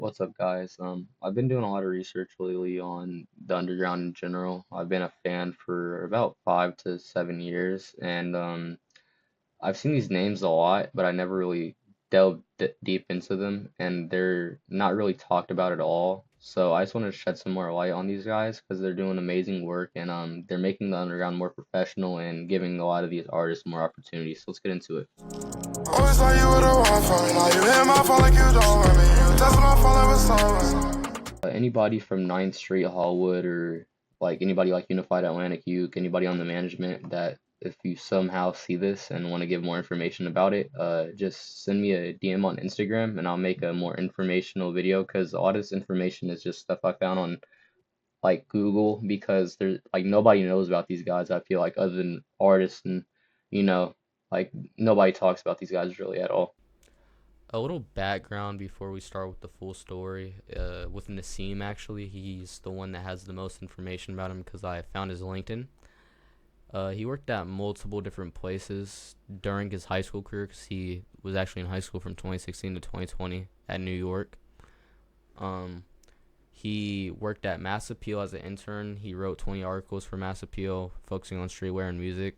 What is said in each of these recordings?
What's up, guys? I've been doing a lot of research lately on the underground in general. I've been a fan for about 5 to 7 years, and I've seen these names a lot, but I never really delved deep into them, and they're not really talked about at all. So I just want to shed some more light on these guys because they're doing amazing work, and they're making the underground more professional and giving a lot of these artists more opportunities. So let's get into it. Always thought you were the one for me. Now you hit my phone like you don't want me. You testing my phone like what's up? Anybody from Ninth Street, Hallwood, or like anybody like Unified Atlantic Uke, anybody on the management that if you somehow see this and want to give more information about it, just send me a DM on Instagram and I'll make a more informational video because a lot of this information is just stuff I found on like Google because there's like nobody knows about these guys, I feel like, other than artists and you know, like nobody talks about these guys really at all. A little background before we start with the full story. With Nassim, actually, he's the one that has the most information about him because I found his LinkedIn. He worked at multiple different places during his high school career because he was actually in high school from 2016 to 2020 at New York. Um, he worked at Mass Appeal as an intern. He wrote 20 articles for Mass Appeal focusing on streetwear and music.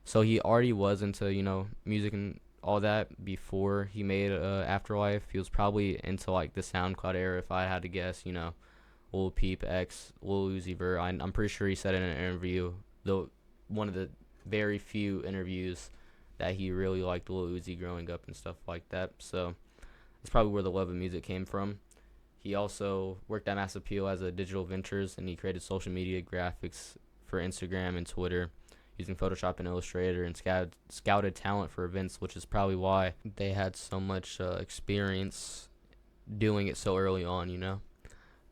So he already was into, music and all that before he made Afterlife. He was probably into like the SoundCloud era, if I had to guess. Lil Peep X, Lil Uzi Vert. I'm pretty sure he said in an interview, though one of the very few interviews that he really liked Lil Uzi growing up and stuff like that. So that's probably where the love of music came from. He also worked at Mass Appeal as a digital ventures, and he created social media graphics for Instagram and Twitter using Photoshop and Illustrator, and scouted talent for events, which is probably why they had so much experience doing it so early on.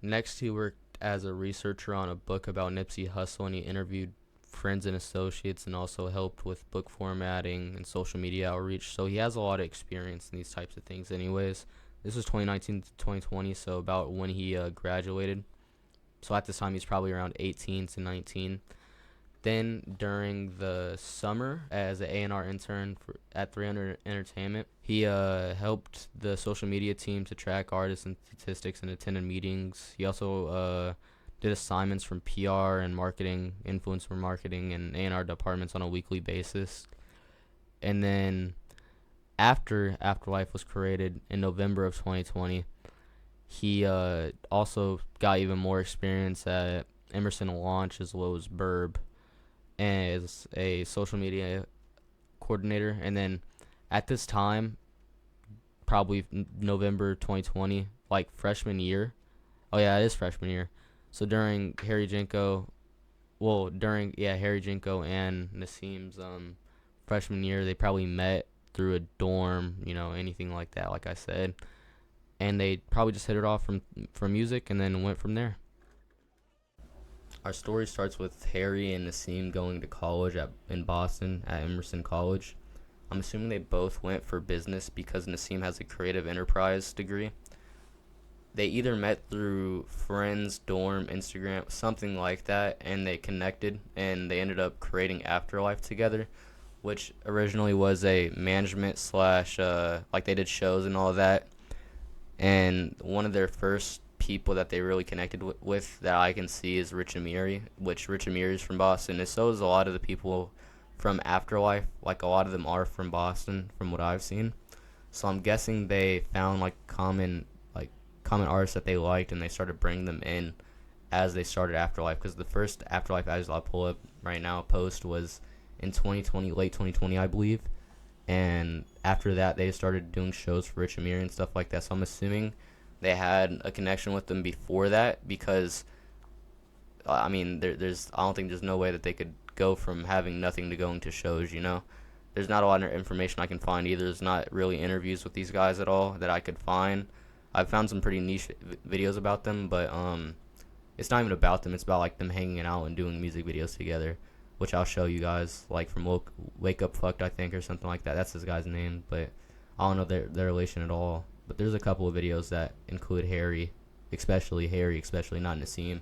Next, he worked as a researcher on a book about Nipsey Hussle, and he interviewed friends and associates and also helped with book formatting and social media outreach. So he has a lot of experience in these types of things anyways. This was 2019 to 2020, so about when he graduated. So at this time, he's probably around 18 to 19. Then during the summer, as an A&R intern at 300 Entertainment, he helped the social media team to track artists and statistics and attended meetings. He also did assignments from PR and marketing, influencer marketing, and A&R departments on a weekly basis. And then after Afterlife was created in November of 2020, he also got even more experience at Emerson Launch as well as Burb as a social media coordinator. And then at this time, probably November 2020, like freshman year. Oh yeah, it is freshman year. So during Harry Jenko, Harry Jenko and Nassim's freshman year, they probably met through a dorm, anything like that, like I said. And they probably just hit it off from music and then went from there. Our story starts with Harry and Nassim going to college in Boston at Emerson College. I'm assuming they both went for business because Nassim has a creative enterprise degree. They either met through friends, dorm, Instagram, something like that, and they connected and they ended up creating Afterlife together, which originally was a management slash, like they did shows and all of that. And one of their first people that they really connected with that I can see is Rich Amiri, which Rich Amiri is from Boston, and so is a lot of the people from Afterlife. Like a lot of them are from Boston, from what I've seen. So I'm guessing they found like common artists that they liked, and they started bringing them in as they started Afterlife. Because the first Afterlife, as I'll pull up right now, post was in 2020, late 2020, I believe. And after that, they started doing shows for Rich Amiri and stuff like that. So I'm assuming they had a connection with them before that because, there's I don't think there's no way that they could go from having nothing to going to shows. There's not a lot of information I can find either. There's not really interviews with these guys at all that I could find. I've found some pretty niche videos about them, but it's not even about them. It's about like them hanging out and doing music videos together, which I'll show you guys, like from Wake Up Fucked, I think, or something like that. That's this guy's name, but I don't know their relation at all. But there's a couple of videos that include Harry, especially not Nassim.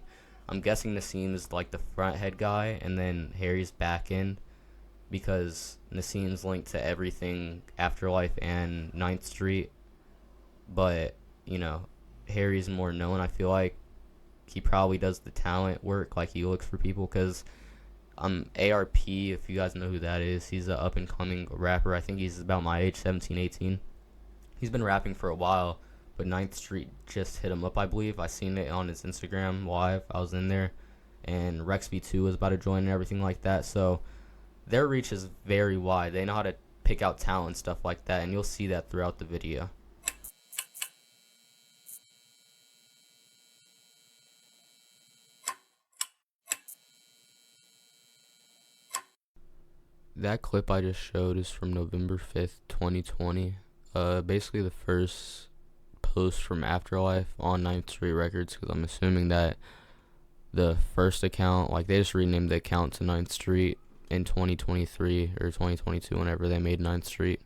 I'm guessing Nassim is like the front head guy, and then Harry's back end because Nassim's linked to everything Afterlife and Ninth Street. But Harry's more known. I feel like he probably does the talent work, like he looks for people, because ARP, if you guys know who that is, he's an up and coming rapper. I think he's about my age, 17, 18. He's been rapping for a while, but Ninth Street just hit him up, I believe. I seen it on his Instagram live. I was in there, and Rexby2 was about to join and everything like that. So their reach is very wide. They know how to pick out talent and stuff like that, and you'll see that throughout the video. That clip I just showed is from November 5th, 2020. Basically the first post from Afterlife on Ninth Street Records, because I'm assuming that the first account, like they just renamed the account to Ninth Street in 2023 or 2022 whenever they made Ninth Street.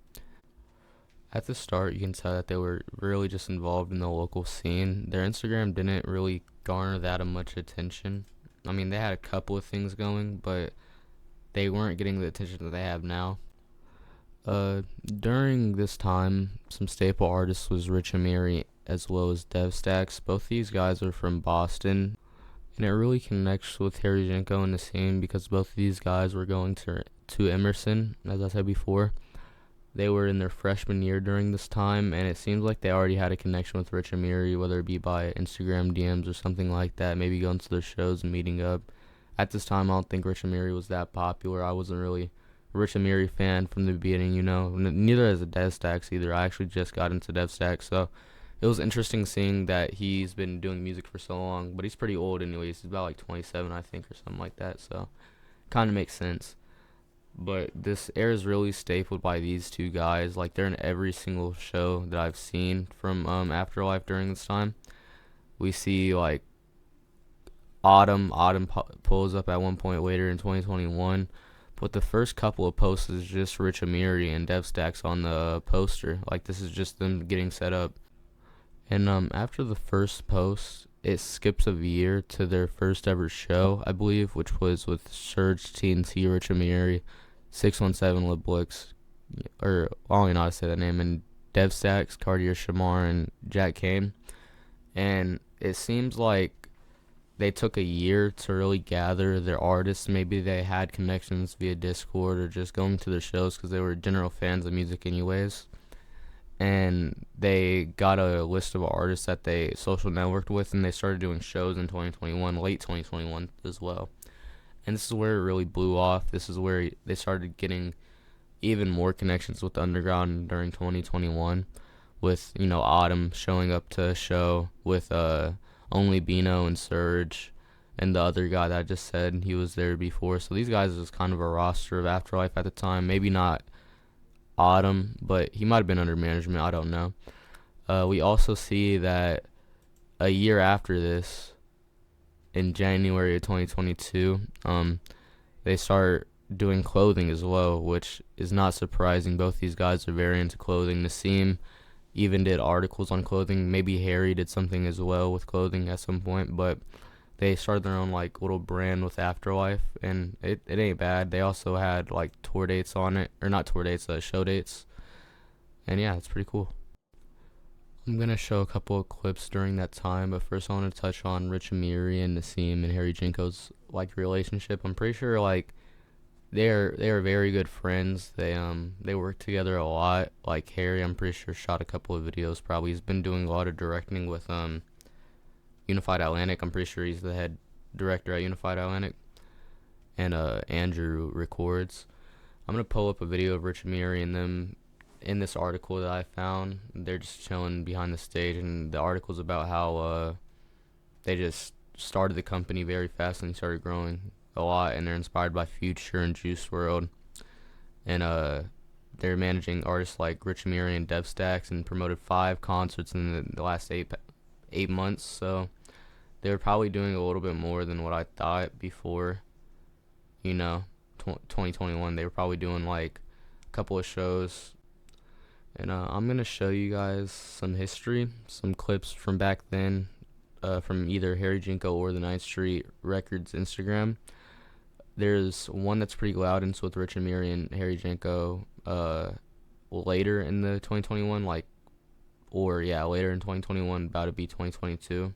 At the start, you can tell that they were really just involved in the local scene. Their Instagram didn't really garner that much attention. I mean, they had a couple of things going, but they weren't getting the attention that they have now. During this time, some staple artists was Rich Amiri as well as DevStacks. Both these guys are from Boston, and it really connects with Harry Jenko and the scene because both of these guys were going to Emerson, as I said before. They were in their freshman year during this time, and it seems like they already had a connection with Rich Amiri, whether it be by Instagram DMs or something like that, maybe going to their shows and meeting up. At this time, I don't think Rich Amiri was that popular. I wasn't really a Rich Amiri fan from the beginning, you know. Neither as a DevStacks either. I actually just got into DevStacks, so it was interesting seeing that he's been doing music for so long. But he's pretty old anyways. He's about like 27, I think, or something like that. So kind of makes sense. But this era is really stapled by these two guys. Like, they're in every single show that I've seen from Afterlife during this time. We see, like, Autumn pulls up at one point later in 2021. But the first couple of posts is just Rich Amiri and DevStacks on the poster. Like, this is just them getting set up. And after the first post, it skips a year to their first ever show, I believe, which was with Surge, TNT, Rich Amiri, 617 Liblix, or I don't even know how to say that name, and DevStacks, Cartier Shamar, and Jack Kane. And it seems like they took a year to really gather their artists. Maybe they had connections via Discord or just going to their shows because they were general fans of music anyways. And they got a list of artists that they social networked with, and they started doing shows in 2021, late 2021 as well. And this is where it really blew off. This is where they started getting even more connections with the underground during 2021, with, you know, Autumn showing up to a show with Only Bino and Surge and the other guy that I just said he was there before. So these guys was kind of a roster of Afterlife at the time. Maybe not Autumn, but he might have been under management. I don't know. We also see that a year after this, in January of 2022, they start doing clothing as well, which is not surprising. Both these guys are very into clothing. Nassim even did articles on clothing. Maybe Harry did something as well with clothing at some point, but they started their own like little brand with Afterlife, and it ain't bad. They also had like tour dates on it, or not tour dates, show dates, and yeah, it's pretty cool. I'm going to show a couple of clips during that time, but first I want to touch on Rich Amiri and Nassim and Harry Jenko's like relationship. I'm pretty sure like they are very good friends. They work together a lot. Like Harry, I'm pretty sure shot a couple of videos probably. He's been doing a lot of directing with Unified Atlantic. I'm pretty sure he's the head director at Unified Atlantic. And Andrew records. I'm going to pull up a video of Rich Amiri and them in this article that I found. They're just chilling behind the stage, and the article's about how they just started the company very fast and started growing a lot, and they're inspired by Future and Juice WRLD, and they're managing artists like Rich Amiri and DevStacks, and promoted 5 concerts in the last 8 months. So they were probably doing a little bit more than what I thought before, you know, 2021. They were probably doing like a couple of shows. And I'm going to show you guys some history, some clips from back then, from either Harry Jenko or the Ninth Street Records Instagram. There's one that's pretty loud, and it's with Rich Amiri and Harry Jenko later in the 2021, like or yeah, later in 2021, about to be 2022.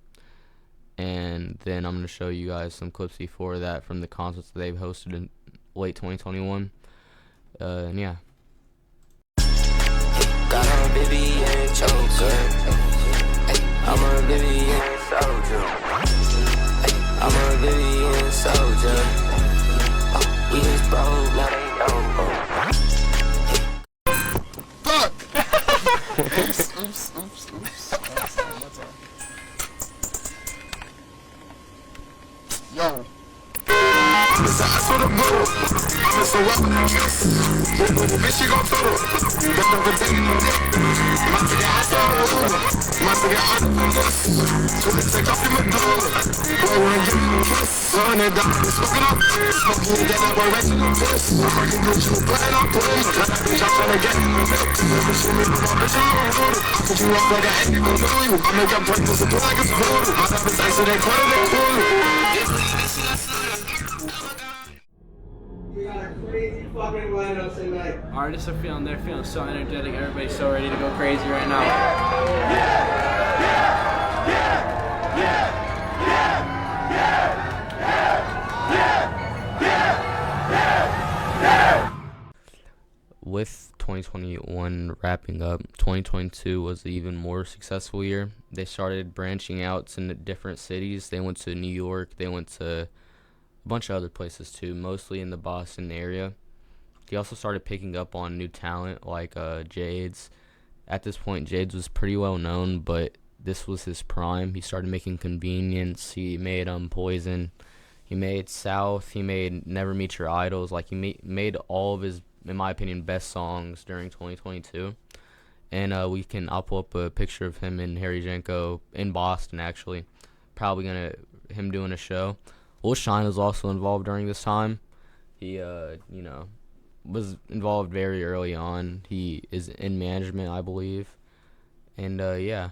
And then I'm going to show you guys some clips before that from the concerts that they've hosted in late 2021. And yeah. Got on baby and choker. I'm a Vivian soldier. I'm a Vivian soldier. We just broke, now they know. Fuck! Oops. Yo. Besides for the bull, I'm so up. Bitch, she gon' total. But don't go taking no dick. My nigga, I saw my nigga, I so let's take off your medulla. Boy, wanna give me a kiss. $100 smoking up. Smoking again, that boy ratchet on piss. I'm working with you, playing on play. Like that bitch, I'm tryna get in the milk. Never shoot me, but my bitch, I'm on voodoo. I put you off like a egg, you gon' know you. I make up breakfast and play like it's voodoo. My love is ice, so they call it a voodoo. We got a crazy fucking lineup tonight. Artists are they're feeling so energetic. Everybody's so ready to go crazy right now. With 2021 wrapping up, 2022 was an even more successful year. They started branching out to different cities. They went to New York. They went to a bunch of other places too, mostly in the Boston area. He also started picking up on new talent like Jades. At this point, Jades was pretty well known, but this was his prime. He started making Convenience. He made Poison. He made South. He made Never Meet Your Idols. Like, he made all of his, in my opinion, best songs during 2022. And I'll pull up a picture of him and Harry Jenko in Boston, actually. Probably him doing a show. Will Shine was also involved during this time. He, was involved very early on. He is in management, I believe. And, yeah.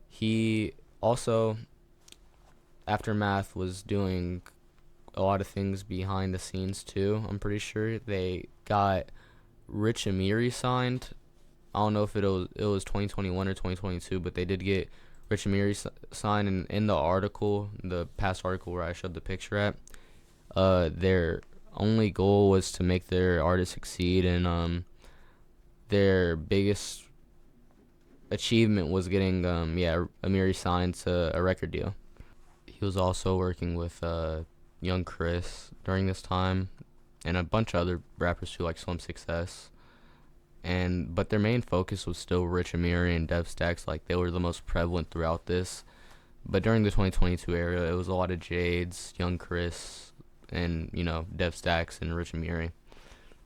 He also, Aftermath, was doing a lot of things behind the scenes, too. I'm pretty sure they got Rich Amiri signed. I don't know if it was 2021 or 2022, but they did get Rich Amiri signed. And in the article, the past article where I showed the picture at, their only goal was to make their artist succeed, and their biggest achievement was getting Amiri signed to a record deal. He was also working with Young Chris during this time, and a bunch of other rappers too, like Slim Success. But their main focus was still Rich Amiri and Dev Stacks. Like, they were the most prevalent throughout this. But during the 2022 era, it was a lot of Jades, Young Chris, and Dev Stacks and Rich Amiri.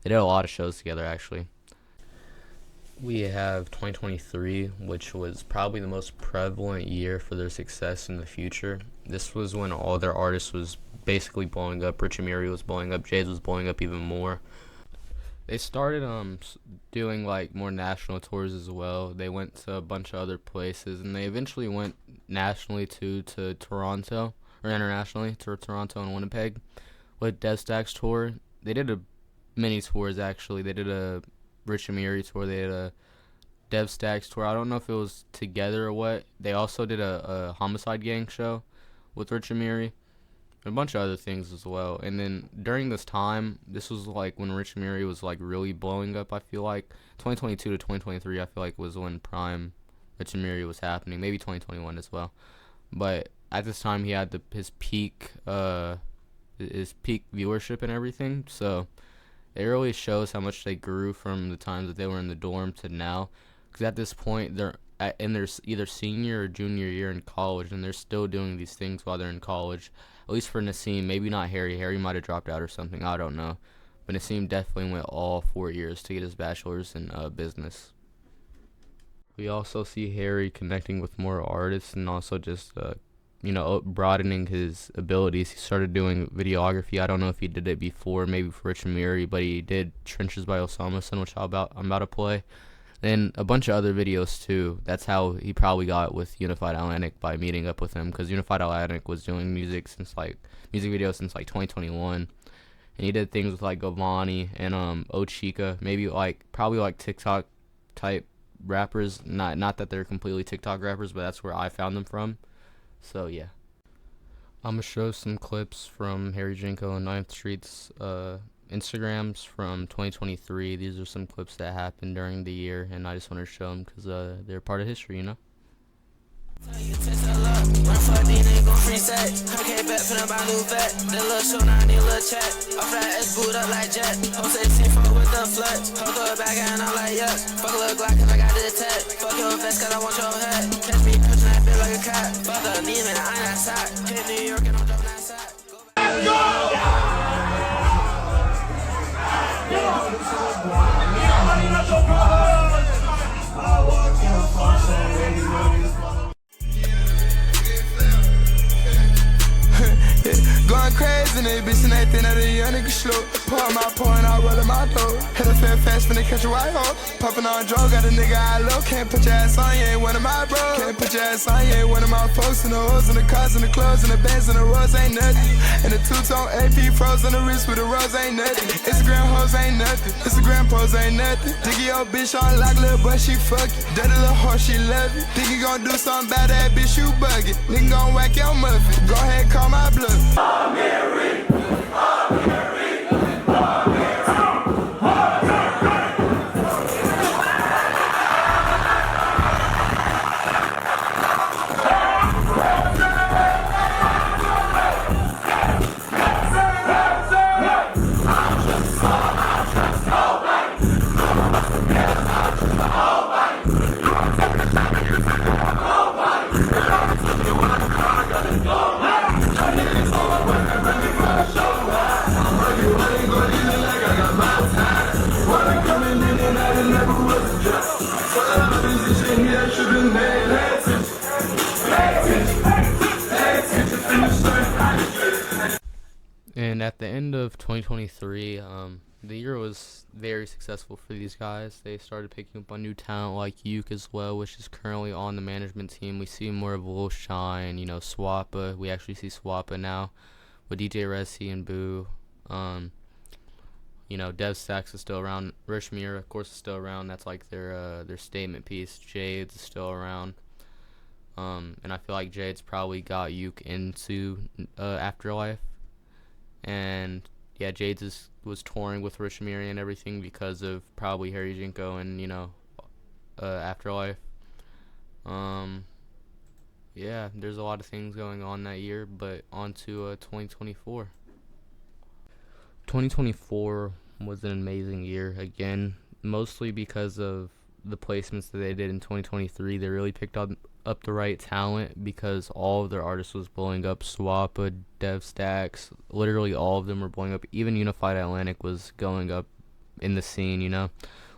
They did a lot of shows together, actually. We have 2023, which was probably the most prevalent year for their success in the future. This was when all their artists was basically blowing up. Rich Amiri was blowing up. Jades was blowing up even more. They started doing like more national tours as well. They went to a bunch of other places, and they eventually went nationally to Toronto, or internationally to Toronto and Winnipeg with Dev Stacks tour. They did many tours, actually. They did a Rich Amiri tour. They did a Dev Stacks tour. I don't know if it was together or what. They also did a Homicide Gang show with Rich Amiri. A bunch of other things as well. And then during this time, this was like when Rich Amiri was like really blowing up. I feel like 2022 to 2023, I feel like was when prime Rich Amiri was happening. Maybe 2021 as well. But at this time, he had his peak viewership and everything. So it really shows how much they grew from the times that they were in the dorm to now. Because at this point, they're in their either senior or junior year in college, and they're still doing these things while they're in college. At least for Nassim, maybe not Harry. Harry might have dropped out or something. I don't know. But Nassim definitely went all 4 years to get his bachelor's in business. We also see Harry connecting with more artists and also just, broadening his abilities. He started doing videography. I don't know if he did it before, maybe for Rich Amiri, but he did Trenches by Osamason, which I'm about to play. And a bunch of other videos too. That's how he probably got with Unified Atlantic, by meeting up with him, because Unified Atlantic was doing music videos since 2021, and he did things with like Giovanni and Ochika, maybe probably TikTok type rappers. Not that they're completely TikTok rappers, but that's where I found them from. So yeah. I'm gonna show some clips from Harry Jenko and Ninth Street's Instagrams from 2023. These are some clips that happened during the year, and I just want to show them because they're part of history, you know. Run for these niggas gon' free set. I came back finna buy new vet. That little show now I need a little check. Off that S boot up like jet. Hoes 18 for with the flex. Hoes throw it back and I'm like yes. Fuck a little Glock cause I got this tech. Fuck your vest cause I want your head. Catch me pushing that bit like a cat. Fuck the demon, I ain't outside. Hit New York and I'm jumping outside. Let's go! Going crazy in this bitch and they think that a young nigga slow. Pour my point, I roll in my dough. Hit a fair fast finna catch a white hoe. Poppin' on drugs, got a nigga I low. Can't put your ass on, you ain't one of my bros. Can't put your ass on, you ain't one of my folks. And the hoes and the cars and the clothes and the bands and the rose ain't nothing. And the two-tone AP froze on the wrist with the rose ain't nothing. Instagram hoes ain't nothing. Instagram pose ain't nothing. Diggy your bitch on lock, little but she fuck it. Dirty little horse, she love it. Think you gon' do something about that bitch, you bug it. Nigga gon' whack your muffin. Go ahead, call my bluff. And at the end of 2023, the year was very successful for these guys. They started picking up on new talent like Uke as well, which is currently on the management team. We see more of Lil Shine, Swappa. We actually see Swappa now with DJ Resi and Boo. Dev Stacks is still around. Rich Mira, of course, is still around. That's like their statement piece. Jade's is still around. And I feel like Jade's probably got Uke into Afterlife. And yeah, Jade's was touring with Rich Miri and everything because of probably Harry Jenko and Afterlife. Yeah, there's a lot of things going on that year, but on to 2024. 2024 was an amazing year again, mostly because of the placements that they did in 2023. They really picked up the right talent because all of their artists was blowing up. Swappa, Dev Stacks, literally all of them were blowing up. Even Unified Atlantic was going up in the scene,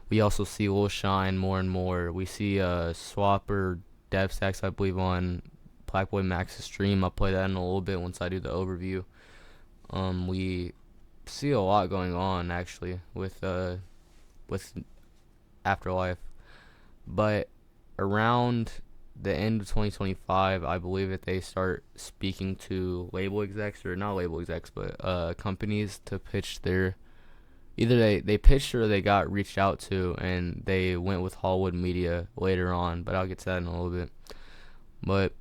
We also see Lil Shine more and more. We see Swapper, Dev Stacks, I believe, on Black Boy Max's stream. I'll play that in a little bit once I do the overview. We see a lot going on actually with Afterlife, but around the end of 2025, I believe that they start speaking to label execs, or not label execs, but companies to pitch their. Either they pitched or they got reached out to, and they went with Hallwood Media later on. But I'll get to that in a little bit. But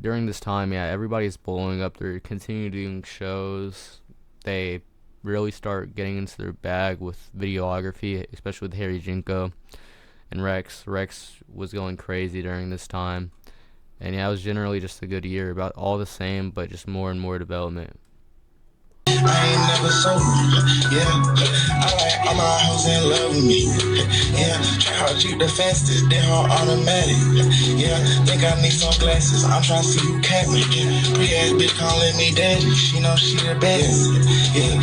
during this time, yeah, everybody's blowing up. They're continuing doing shows. They really start getting into their bag with videography, especially with Harry Jenko and Rex. Rex was going crazy during this time. And yeah, it was generally just a good year, about all the same, but just more and more development. I ain't never sober, yeah. I like all my hoes in love with me, yeah. Try hard, Jeep the fastest, then her automatic, yeah. Think I need some glasses, I'm trying to see who cat me, yeah. Pretty ass bitch calling me daddy, she know she the best, yeah.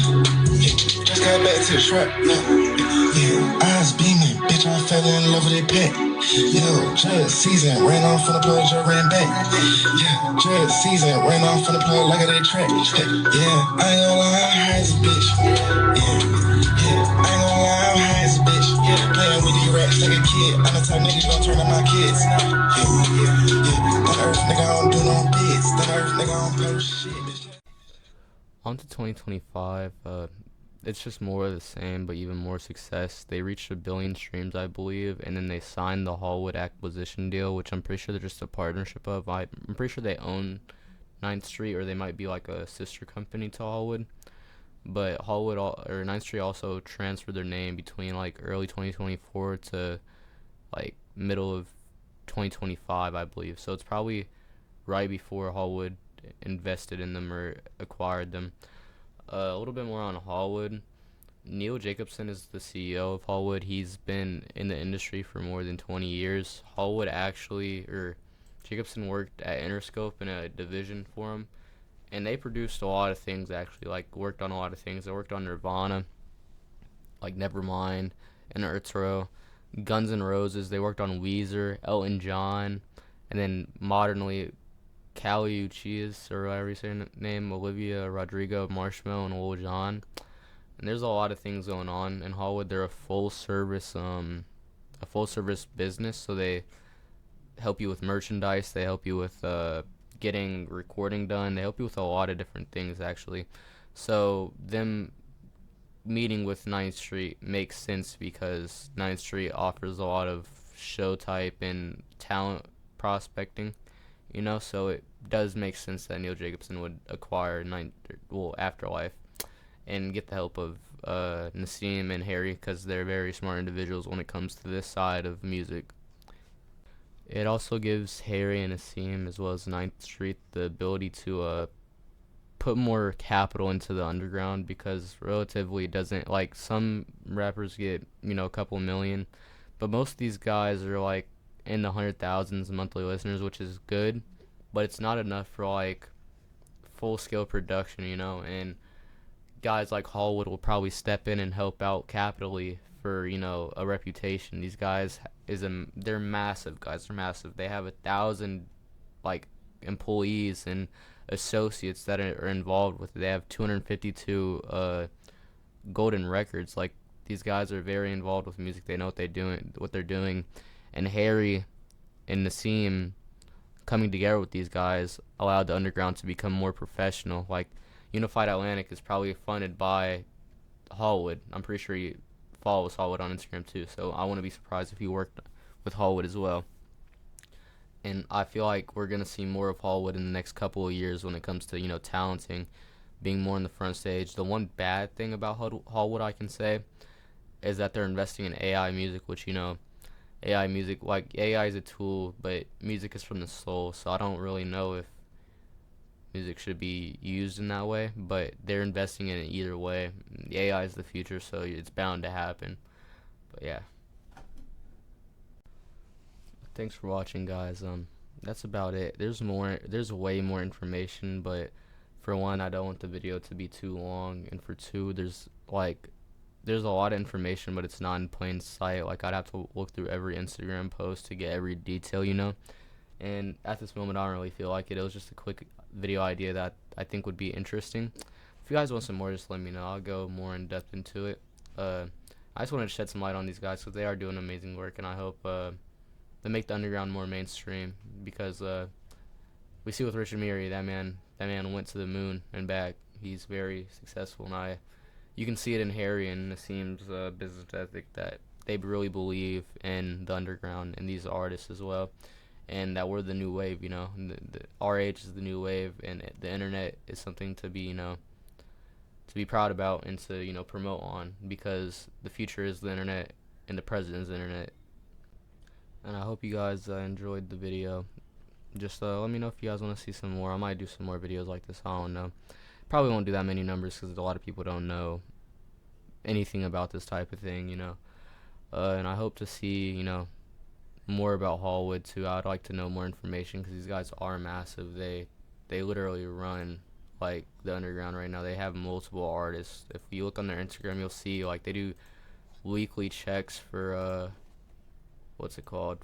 Just got back to the trap, yeah. Eyes beaming, bitch, I fell in love with a pet. Yo, just season, ran off from the plug, just ran back. Yeah, just season, ran off from the plug like a day track. Yeah, I ain't gonna lie, I'm high as a bitch. Yeah, I ain't gonna lie, I'm high as a bitch. Playing with these racks like a kid. I'm the type niggas gonna turn on my kids. That earth nigga, I don't do no bids. That earth nigga, I don't post shit. On to 2025, it's just more of the same, but even more success. They reached 1 billion streams, I believe, and then they signed the Hallwood acquisition deal, which I'm pretty sure they're just a partnership of. I'm pretty sure they own Ninth Street, or they might be like a sister company to Hallwood. But Ninth Street also transferred their name between like early 2024 to like middle of 2025, I believe. So it's probably right before Hallwood invested in them or acquired them. A little bit more on Hallwood. Neil Jacobson is the CEO of Hallwood. He's been in the industry for more than 20 years. Jacobson worked at Interscope in a division for him, and they produced a lot of things actually. Like worked on a lot of things. They worked on Nirvana, like Nevermind, and Earthro, Guns N' Roses. They worked on Weezer, Elton John, and then modernly Kali Uchis, or whatever you say her name, Olivia Rodrigo, Marshmello, and Lil Jon. And there's a lot of things going on in Hallwood. They're a full service business, so they help you with merchandise, they help you with getting recording done, they help you with a lot of different things actually. So them meeting with Ninth Street makes sense because Ninth Street offers a lot of show type and talent prospecting, so it does make sense that Neil Jacobson would acquire Afterlife and get the help of Nassim and Harry, because they're very smart individuals when it comes to this side of music. It also gives Harry and Nassim, as well as Ninth Street, the ability to put more capital into the underground, because relatively it doesn't, like, some rappers get, a couple million, but most of these guys are like in the 100,000s monthly listeners, which is good, but it's not enough for like full scale production, and guys like Hallwood will probably step in and help out capitally for, a reputation. These guys they're massive guys. They're massive. They have 1,000 like employees and associates that are involved with it. They have 252 golden records. Like, these guys are very involved with music. They know what they're doing. And Harry and Nassim coming together with these guys allowed the underground to become more professional. Like, Unified Atlantic is probably funded by Hallwood. I'm pretty sure he follows Hallwood on Instagram too, so I wouldn't be surprised if he worked with Hallwood as well. And I feel like we're going to see more of Hallwood in the next couple of years when it comes to, talenting, being more in the front stage. The one bad thing about Hallwood I can say is that they're investing in AI music, which, AI music, like, AI is a tool, but music is from the soul, so I don't really know if music should be used in that way, but they're investing in it either way. The AI is the future, so it's bound to happen. But yeah. Thanks for watching, guys. That's about it. There's way more information, but for one, I don't want the video to be too long, and for two, there's a lot of information, but it's not in plain sight. Like, I'd have to look through every Instagram post to get every detail, and at this moment I don't really feel like it. It was just a quick video idea that I think would be interesting. If you guys want some more, just let me know. I'll go more in depth into it. I just wanted to shed some light on these guys because they are doing amazing work, and I hope they make the underground more mainstream, because we see with Richard Mille, that man went to the moon and back. He's very successful, and you can see it in Harry and Nassim's business ethic, that they really believe in the underground and these artists as well, and that we're the new wave. Our age is the new wave, and the internet is something to be proud about and to promote on, because the future is the internet and the present is the internet. And I hope you guys enjoyed the video. Just let me know if you guys want to see some more. I might do some more videos like this. I don't know. Probably won't do that many numbers because a lot of people don't know anything about this type of thing, and I hope to see, more about Hallwood too. I'd like to know more information because these guys are massive. They literally run like the underground right now. They have multiple artists. If you look on their Instagram, you'll see like they do weekly checks for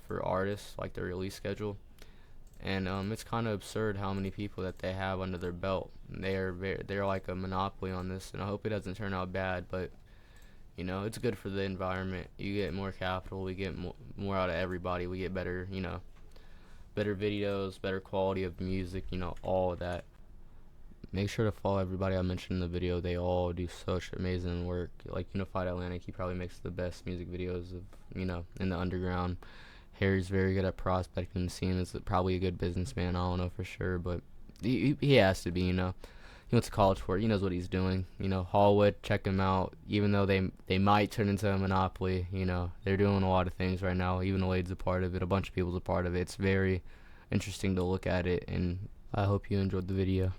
for artists, like their release schedule. And it's kind of absurd how many people that they have under their belt. They're like a monopoly on this, and I hope it doesn't turn out bad, but it's good for the environment. You get more capital, we get more out of everybody. We get better, better videos, better quality of music, all of that. make sure to follow everybody I mentioned in the video. They all do such amazing work. Like Unified Atlantic, he probably makes the best music videos of, you know, in the underground. Harry's very good at prospecting the scene. Is probably a good businessman. I don't know for sure, but he has to be, you know. He went to college for it. He knows what he's doing. You know, Hallwood, check him out. Even though they might turn into a monopoly, you know, they're doing a lot of things right now. Even Wade's a part of it. A bunch of people's a part of it. It's very interesting to look at it, and I hope you enjoyed the video.